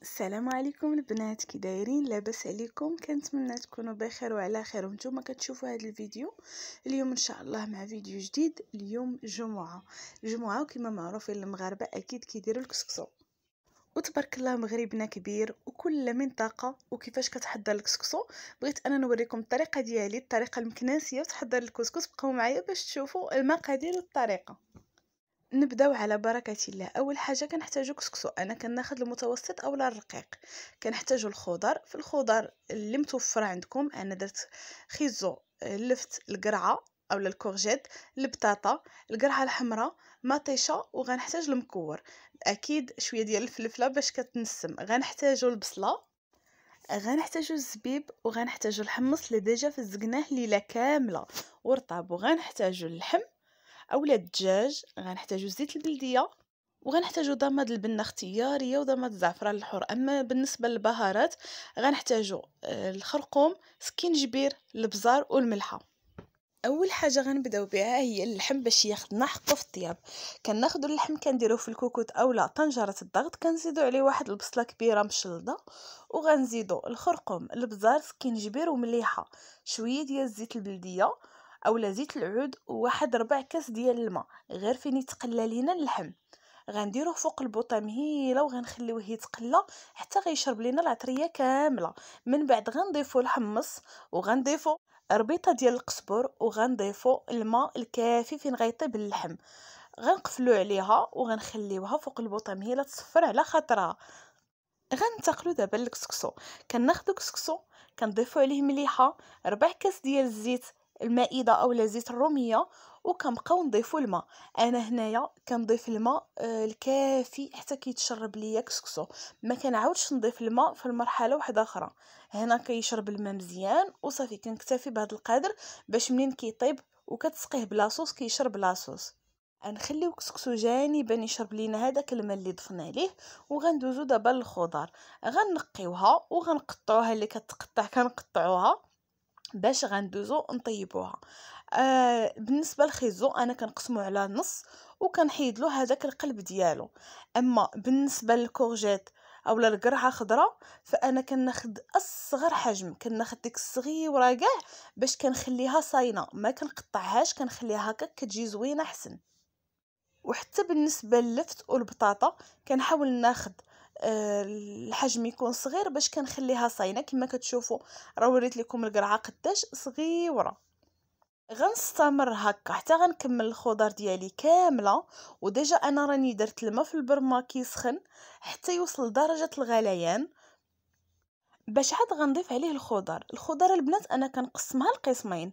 السلام عليكم البنات، كي دايرين؟ لاباس عليكم؟ كنتمنى تكونوا بخير وعلى خير وانتم كتشوفوا هذا الفيديو. اليوم ان شاء الله مع فيديو جديد. اليوم جمعه وكما معروفين المغاربه اكيد كيديروا الكسكسو، وتبارك الله مغربنا كبير وكل منطقه وكيفاش كتحضر الكسكسو. بغيت انا نوريكم الطريقه ديالي، الطريقه المكناسيه وتحضر الكسكس. بقاو معايا باش تشوفوا المقادير والطريقه. نبداو على بركه الله. اول حاجه كنحتاجو كسكسو. انا كناخذ المتوسط اولا الرقيق. كنحتاجو الخضر. في الخضر اللي متوفر عندكم انا درت خيزو، لفت، القرعه اولا الكورجيت، البطاطا، القرعه الحمراء، مطيشه، وغنحتاج المكور، اكيد شويه ديال الفلفله باش كتنسم. غنحتاجو البصله، غنحتاجو الزبيب، وغنحتاجو الحمص اللي ديجا فزقناه ليله كامله ورطب، وغنحتاجو اللحم اولا الدجاج، غنحتاجو زيت البلديه، وغنحتاجو ضماد البنه اختياريه وضماد الزعفران الحر. اما بالنسبه للبهارات غنحتاجو الخرقوم، سكينجبير، البزار والملحه. اول حاجه غنبداو بها هي اللحم باش ياخدنا حقه في الطياب. كناخدو اللحم كنديروه في الكوكوط اولا طنجره الضغط، كنزيدو عليه واحد البصله كبيره مشلضه، وغنزيدو الخرقوم، البزار، سكينجبير ومليحه، شويه ديال الزيت البلديه اولا زيت العود، وواحد ربع كاس ديال الماء غير فين يتقلى لينا اللحم. غنديروه فوق البوطه مهيله وغنخليوه يتقلى حتى غيشرب لينا العطريه كامله. من بعد غنضيفو الحمص، وغنضيفو ربيطه ديال القزبر، وغنضيفو الماء الكافي فين غيطيب اللحم. غنقفلو عليها وغنخليوها فوق البوطه مهيله تصفر على خاطرها. غنتقلو دابا الكسكسو. كناخدو كسكسو كنضيفو عليه مليحه، ربع كاس ديال الزيت المائده اولا زيت الروميه، وكنبقاو نضيفو الماء. انا هنايا كنضيف الماء الكافي حتى كيتشرب ليا كسكسو، ما كنعاودش نضيف الماء في المرحله واحده اخرى. هنا كيشرب الماء مزيان وصافي. كنكتفي بهذا القدر باش منين كيطيب وكتسقيه بلاصوص كيشرب لاصوص. غنخليو كسكسو جانبا يشرب لينا هذاك الماء اللي ضفنا عليه. وغندوزو دابا للخضر. غنقيوها وغنقطعوها، اللي كتقطع كنقطعوها باش غندوزو نطيبوها. بالنسبه للخيزو انا كنقسمو على نص وكنحيد له هذاك القلب ديالو. اما بالنسبه للكورجيت اولا القرعه خضراء فانا كناخذ اصغر حجم، كناخذ ديك الصغيره كاع باش كنخليها صاينه، ما كنقطعهاش، كنخليها هكا كتجي زوينه احسن. وحتى بالنسبه للفت والبطاطا كنحاول ناخذ الحجم يكون صغير باش كنخليها صاينه. كما كتشوفوا راه وريت لكم القرعه قداش صغيره. غنستمر هكا حتى غنكمل الخضر ديالي كامله. وديجا انا راني درت الماء في البرمه كيسخن حتى يوصل لدرجه الغليان باش عاد غنضيف عليه الخضر البنات انا كنقسمها لقسمين.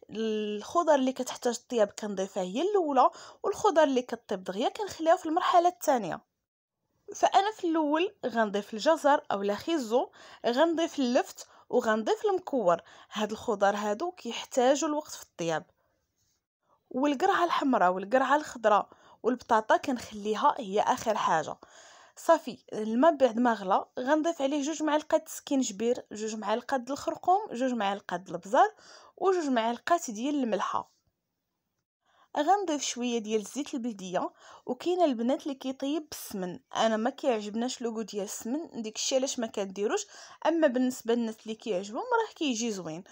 الخضر اللي كتحتاج طياب كنضيفها هي الاولى، والخضر اللي كطيب دغيا كنخليها في المرحله الثانيه. فانا في الاول غنضيف الجزر اولا خيزو، غنضيف اللفت، وغنضيف المكور. هاد الخضر هادو كيحتاجوا الوقت في الطياب. والقرعه الحمراء والقرعه الخضراء والبطاطا كنخليها هي اخر حاجه. صافي الماء بعد ما غلى غنضيف عليه 2 معالق سكينجبير، 2 معالق الخرقوم، 2 معالق البزار، و2 معالق ديال الملحه. غنضيف شويه ديال الزيت البلديه. وكاين البنات اللي كيطيب بالسمن، انا ما كيعجبناش لوغو ديال السمن، ديكشي علاش ما كنديروش. اما بالنسبه للناس اللي كيعجبهم راه كيجي زوين.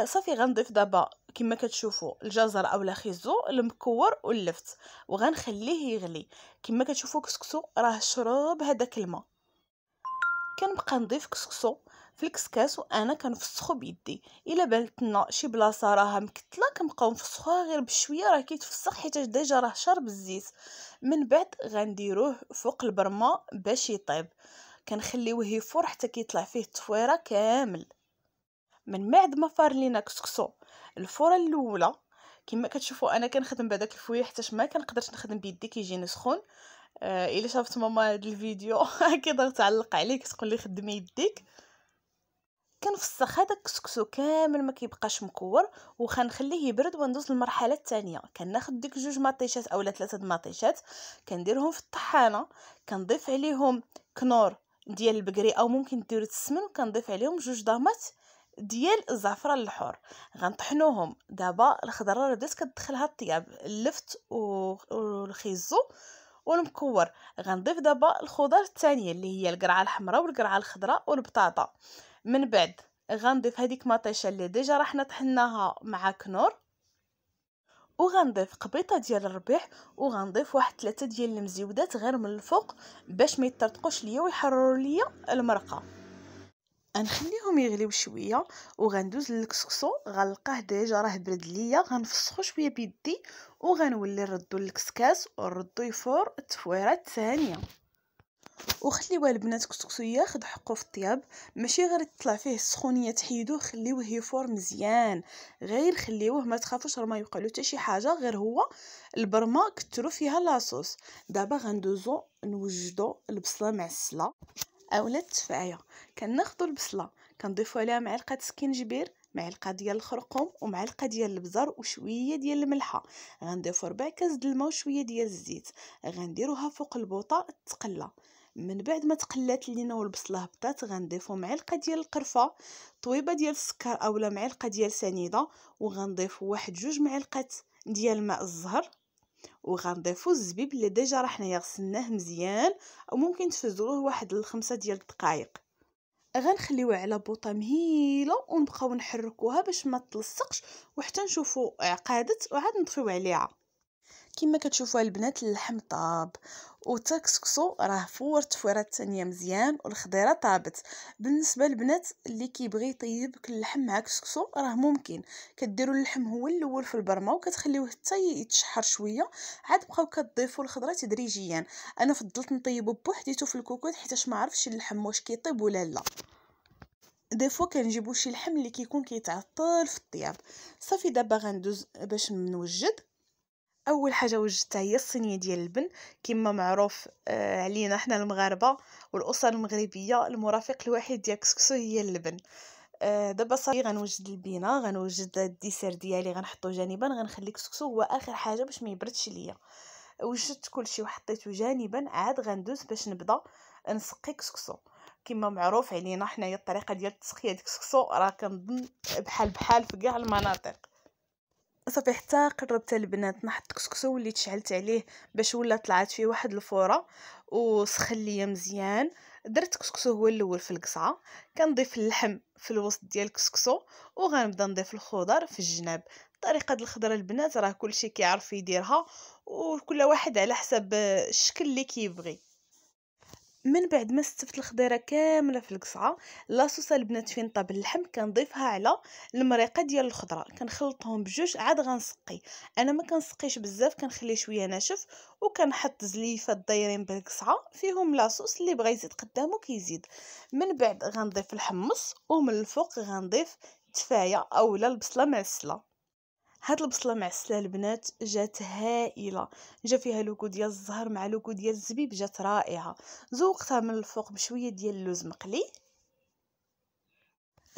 صافي غنضيف دابا كما كتشوفوا الجزر اولا خيزو، المكور واللفت، وغنخليه يغلي. كما كتشوفوا كسكسو راه شرب هذاك الماء. كنبقى نضيف كسكسو في الكسكاس وانا كنفسخو بيدي. الا بانت لنا شي بلاصه راها مكتله كنبقاو نفسخوها غير بشويه، راه كيتفسخ حيت ديجا راه شارب الزيت. من بعد غنديروه فوق البرمه باش يطيب. كنخليوه يفور حتى كيطلع فيه التفويره كامل. من بعد ما فار لينا كسكسو الفوره الاولى كما كتشوفوا انا كنخدم بهذاك الفويه حيت ما كنقدرش نخدم بيدي كيجيني سخون. الا شافت ماما هذا الفيديو كتقدر تعلق عليك تقول لي خدمي يديك. كنفسخ هذاك الكسكسو كامل ما كيبقاش مكور وخنخليه يبرد وندوز للمرحله الثانيه. كناخذ ديك 2 مطيشات اولا 3 مطيشات كنديرهم في الطحانه، كنضيف عليهم كنور ديال البقري او ممكن ديروا السمن، وكنضيف عليهم 2 ضامات ديال الزعفران الحر. غنطحنوهم. دابا الخضره راه بدات كتدخلها الطياب، اللفت والخيزو والمكور. غنضيف دابا الخضر الثانيه اللي هي القرعه الحمراء والقرعه الخضراء والبطاطا. من بعد غنضيف هذيك مطيشه اللي ديجا راه حنا طحناها مع كنور، وغنضيف قبيطه ديال الربيع، وغنضيف واحد 3 ديال المزيودات غير من الفوق باش ما يطرطقوش ليا ويحرروا ليا المرقه. غنخليهم يغليو شويه وغندوز للكسكسو. غنلقاه ديجا راه برد ليا، غنفسخو شويه بيدي وغنولي نردو للكسكاس ونردو يفور التفويره الثانيه. وخليوه البنات كسكسو ياخد حقه في الطياب، ماشي غير يطلع فيه السخونيه تحيدوه، خليوه يفور مزيان. غير خليوه، ما تخافوش راه ما يوقعلو حتى شي حاجه، غير هو البرمه كترو فيها لاصوص. دابا غندوزو نوجدو البصله معسله اولا التفايه. كناخدو البصله كنضيفو عليها معلقه سكينجبير، معلقه ديال الخرقوم ومعلقه ديال البزر وشويه ديال الملحه. غنضيفو 4 كاس د الماء وشويه ديال الزيت. غنديروها فوق البوطه تقلى. من بعد ما تقلات لينا والبصله هبطات، غنضيفو معلقه ديال القرفه، طويبه ديال السكر اولا معلقه ديال سنيده، وغنضيفو واحد 2 معالق ديال ماء الزهر، وغنضيفو الزبيب اللي ديجا راه حنايا غسلناه مزيان، او ممكن تفزروه واحد 5 ديال الدقائق. غنخليوها على بوطه مهيله ونبقاو نحركوها باش ما تلصقش وحتى نشوفو عقادت وعاد نطفيو عليها. كما كتشوفوا البنات اللحم طاب وتكسكسو راه فور تفويره ثانيه مزيان والخضيره طابت. بالنسبه للبنات اللي كيبغي يطيب اللحم مع كسكسو راه ممكن كديروا اللحم هو الاول في البرمه وكتخليوه حتى يتشحر شويه، عاد بقاو كتضيفوا الخضره تدريجيا. انا فضلت نطيبو بوحديتو في الكوكوط حيتاش ما عرفتش اللحم واش كيطيب ولا لا. دي فوا كنجيبو شي لحم اللي كيكون كيتعطل في الطياب. صافي دابا غندوز باش نوجد. اول حاجه وجدتها هي الصينيه ديال اللبن. كما معروف علينا حنا المغاربه والاسر المغربيه المرافق الوحيد ديال الكسكسو هي اللبن. دابا صافي غنوجد البينه، غنوجد الديسير ديالي غنحطو جانبا، غنخلي الكسكسو هو اخر حاجه باش ما يبردش ليا. وجدت كلشي وحطيته جانبا، عاد غندوز باش نبدا نسقي كسكسو. كما معروف علينا حنايا الطريقه ديال تسقيه الكسكسو راه كنظن بحال في كاع المناطق. صافي حتى قربت البنات نحط كسكسو وليت شعلت عليه باش ولا طلعت فيه واحد الفوره وسخن ليا مزيان. درت كسكسو هو الاول في القصعه، كنضيف اللحم في الوسط ديال الكسكسو وغنبدا نضيف الخضر في الجناب. طريقه الخضره البنات راه كلشي كيعرف يديرها وكل واحد على حسب الشكل اللي كيبغي. من بعد ما استفت الخضيره كامله في القصعه، لاصوص البنات فين طاب اللحم كنضيفها على المريقه ديال الخضره، كنخلطهم بجوج عاد غنسقي. انا ما كنسقيش بزاف، كنخليه شويه ناشف وكنحط زليفات دايرين بالقصعه فيهم لاصوص، اللي بغى يزيد قدامه كيزيد. من بعد غنضيف الحمص ومن الفوق غنضيف تفايه اولا البصله معسله. هاد البصله معسله البنات جات هائله، جا فيها لوكو ديال الزهر مع لوكو ديال الزبيب، جات رائعه. ذوقتها من الفوق بشويه ديال اللوز مقلي.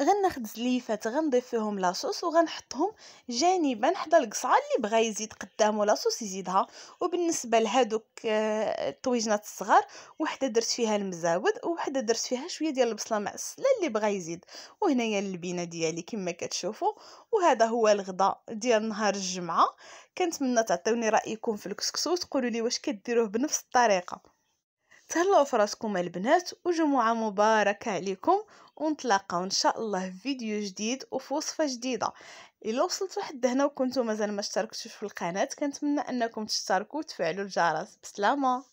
غناخد زليفات غنضيف فيهم لاصوص وغنحطهم جانبا حدا القصعه، اللي بغى يزيد قدامه لاصوص يزيدها. وبالنسبه لهادوك الطويجنات الصغار، وحده درت فيها المزاود وحده درت فيها شويه ديال البصله معسله اللي بغى يزيد. وهنايا اللبينه ديالي كما كتشوفوا. وهذا هو الغداء ديال نهار الجمعه. كنتمنى تعطيوني رايكم في الكسكسو وتقولوا لي واش كديروه بنفس الطريقه. تهلاو فراسكم البنات وجمعة مباركة عليكم، ونتلاقاو ان شاء الله في فيديو جديد وفي وصفة جديدة. الا وصلتوا حد هنا وكنتوا مازال ما اشتركتوش في القناة، كنتمنى انكم تشتركوا وتفعلوا الجرس. بسلامة.